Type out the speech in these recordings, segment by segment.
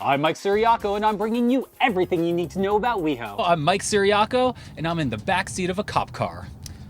I'm Mike Ciriaco, and I'm bringing you everything you need to know about WeHo. I'm Mike Ciriaco, and I'm in the backseat of a cop car.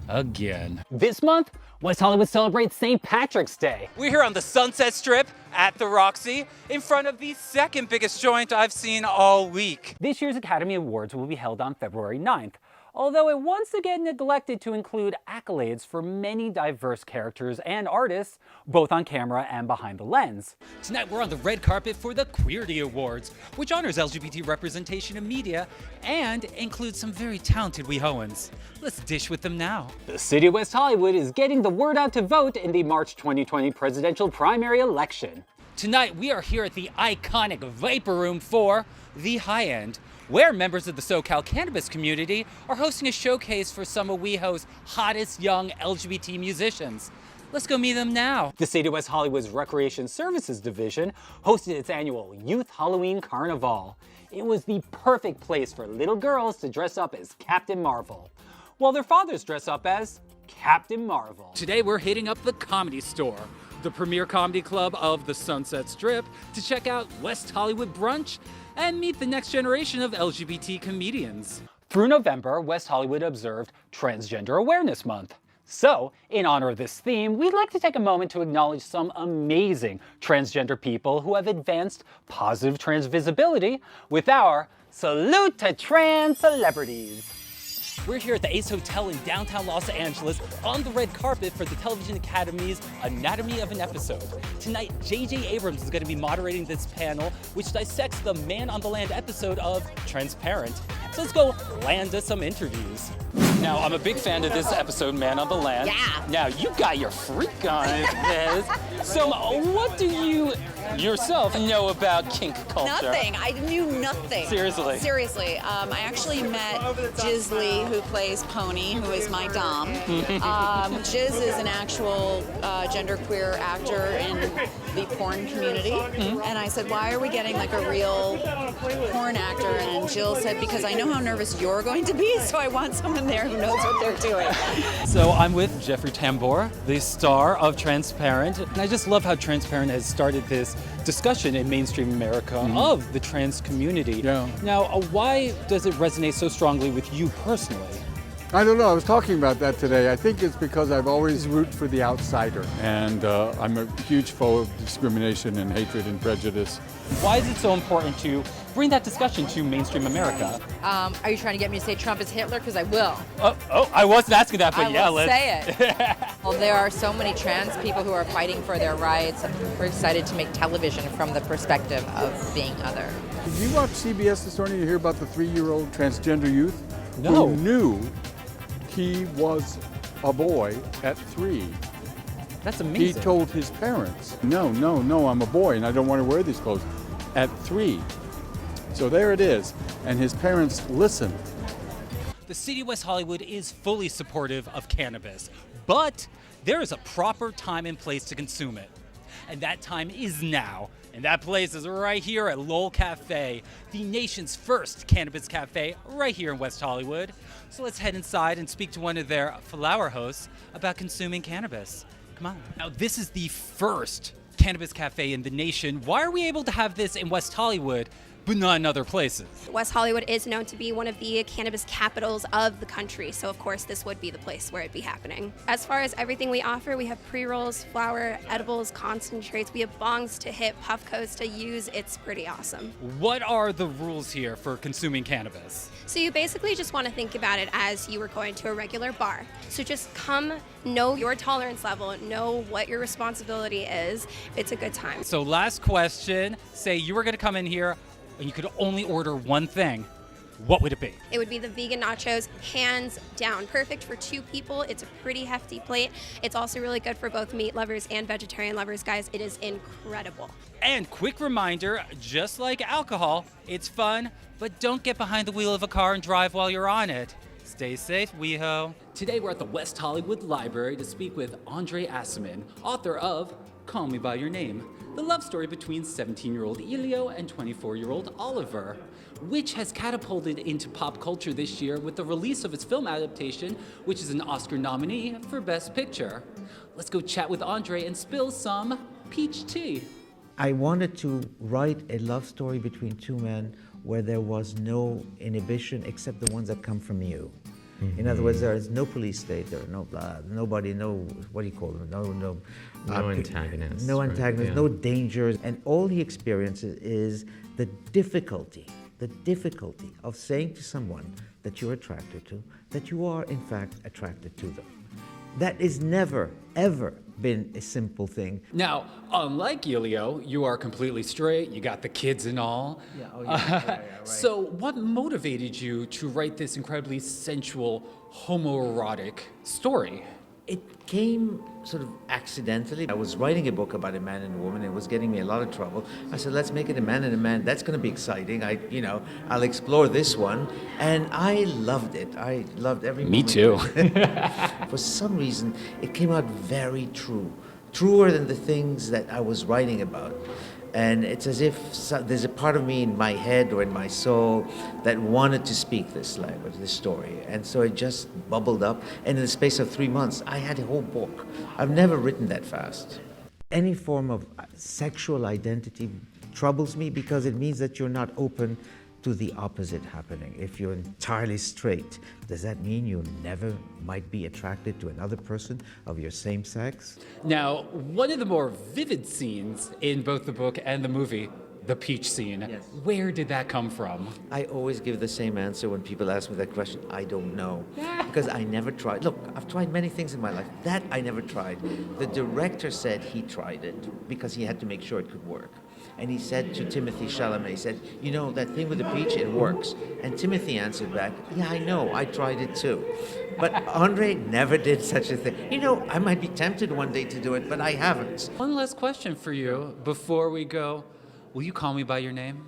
Again. This month, West Hollywood celebrates St. Patrick's Day. We're here on the Sunset Strip at the Roxy in front of the second biggest joint I've seen all week. This year's Academy Awards will be held on February 9th, although it once again neglected to include accolades for many diverse characters and artists, both on camera and behind the lens. Tonight we're on the red carpet for the Queerty Awards, which honors LGBT representation in media and includes some very talented WeHoans. Let's dish with them now. The city of West Hollywood is getting the word out to vote in the March 2020 presidential primary election. Tonight we are here at the iconic Viper Room for The High End, where members of the SoCal cannabis community are hosting a showcase for some of WeHo's hottest young LGBT musicians. Let's go meet them now. The City of West Hollywood's Recreation Services Division hosted its annual Youth Halloween Carnival. It was the perfect place for little girls to dress up as Captain Marvel, while their fathers dress up as Captain Marvel. Today we're hitting up the Comedy Store, the premier comedy club of the Sunset Strip, to check out West Hollywood brunch and meet the next generation of LGBT comedians. Through November, West Hollywood observed Transgender Awareness Month. So, in honor of this theme, we'd like to take a moment to acknowledge some amazing transgender people who have advanced positive trans visibility with our Salute to Trans Celebrities. We're here at the Ace Hotel in downtown Los Angeles on the red carpet for the Television Academy's Anatomy of an Episode. Tonight, J.J. Abrams is going to be moderating this panel, which dissects the Man on the Land episode of Transparent. So let's go land us some interviews. Now, I'm a big fan of this episode, Man on the Land. Yeah. Now, you got your freak on this. So what do you yourself know about kink culture? Nothing. I knew nothing. Seriously? Seriously. I actually met Jizzly, who plays Pony, who is my dom. Jizz is an actual genderqueer actor in the porn community. And I said, why are we getting like a real porn actor? And Jill said, because I know how nervous you're going to be, so I want someone there who knows what they're doing. So I'm with Jeffrey Tambor, the star of Transparent, and I just love how Transparent has started this discussion in mainstream America of the trans community. Yeah. Now, why does it resonate so strongly with you personally? I don't know. I was talking about that today. I think it's because I've always rooted for the outsider, and I'm a huge foe of discrimination and hatred and prejudice. Why is it so important to bring that discussion to mainstream America? Are you trying to get me to say Trump is Hitler? Because I will. Oh, I wasn't asking that, but yeah, let's let's say it. Well, there are so many trans people who are fighting for their rights. We're excited to make television from the perspective of being other. Did you watch CBS this morning to hear about the 3-year-old transgender youth No. who knew he was a boy at 3? That's He amazing. told his parents, no, I'm a boy and I don't want to wear these clothes, at 3. So there it is. And his parents listened. The city of West Hollywood is fully supportive of cannabis, but there is a proper time and place to consume it. And that time is now. And that place is right here at Lowell Cafe, the nation's first cannabis cafe right here in West Hollywood. So let's head inside and speak to one of their flower hosts about consuming cannabis. Come on. Now, this is the first cannabis cafe in the nation. Why are we able to have this in West Hollywood, but not in other places? West Hollywood is known to be one of the cannabis capitals of the country, so of course this would be the place where it'd be happening. As far as everything we offer, we have pre-rolls, flower, edibles, concentrates, we have bongs to hit, puff codes to use. It's pretty awesome. What are the rules here for consuming cannabis? So you basically just want to think about it as you were going to a regular bar. So just come, know your tolerance level, know what your responsibility is. It's a good time. So last question, say you were gonna come in here and you could only order one thing, what would it be? It would be the vegan nachos, hands down. Perfect for 2 people. It's a pretty hefty plate. It's also really good for both meat lovers and vegetarian lovers, guys. It is incredible. And quick reminder, just like alcohol, it's fun, but don't get behind the wheel of a car and drive while you're on it. Stay safe, WeHo. Today we're at the West Hollywood Library to speak with Andre Asaman, author of Call Me By Your Name, the love story between 17-year-old Elio and 24-year-old Oliver, which has catapulted into pop culture this year with the release of its film adaptation, which is an Oscar nominee for Best Picture. Let's go chat with Andre and spill some peach tea. I wanted to write a love story between two men where there was no inhibition except the ones that come from you. In other words, there is no police state, there are no blah, nobody, no, what do you call them, no antagonists. No antagonists, right, no dangers, and all he experiences is the difficulty of saying to someone that you're attracted to, that you are in fact attracted to them. That is never, ever been a simple thing. Now, unlike Elio, you are completely straight, you got the kids and all. Right. So what motivated you to write this incredibly sensual, homoerotic story? It came sort of accidentally. I was writing a book about a man and a woman. It was getting me a lot of trouble. I said, let's make it a man and a man. That's going to be exciting. I'll explore this one. And I loved it. I loved every moment. Me too. For some reason, it came out very true. Truer than the things that I was writing about. And it's as if there's a part of me in my head or in my soul that wanted to speak this language, this story. And so it just bubbled up. And in the space of 3 months, I had a whole book. I've never written that fast. Any form of sexual identity troubles me because it means that you're not open to the opposite happening. If you're entirely straight, does that mean you never might be attracted to another person of your same sex? Now, one of the more vivid scenes in both the book and the movie, the peach scene, Yes. Where did that come from? I always give the same answer when people ask me that question. I don't know. Because I never tried. Look, I've tried many things in my life. That I never tried. The director said he tried it because he had to make sure it could work. And he said to Timothy Chalamet, he said, you know, that thing with the peach, it works. And Timothy answered back, yeah, I know, I tried it too. But Andre never did such a thing. You know, I might be tempted one day to do it, but I haven't. One last question for you before we go. Will you call me by your name?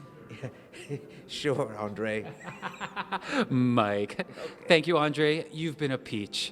Sure, Andre. Mike. Thank you, Andre. You've been a peach.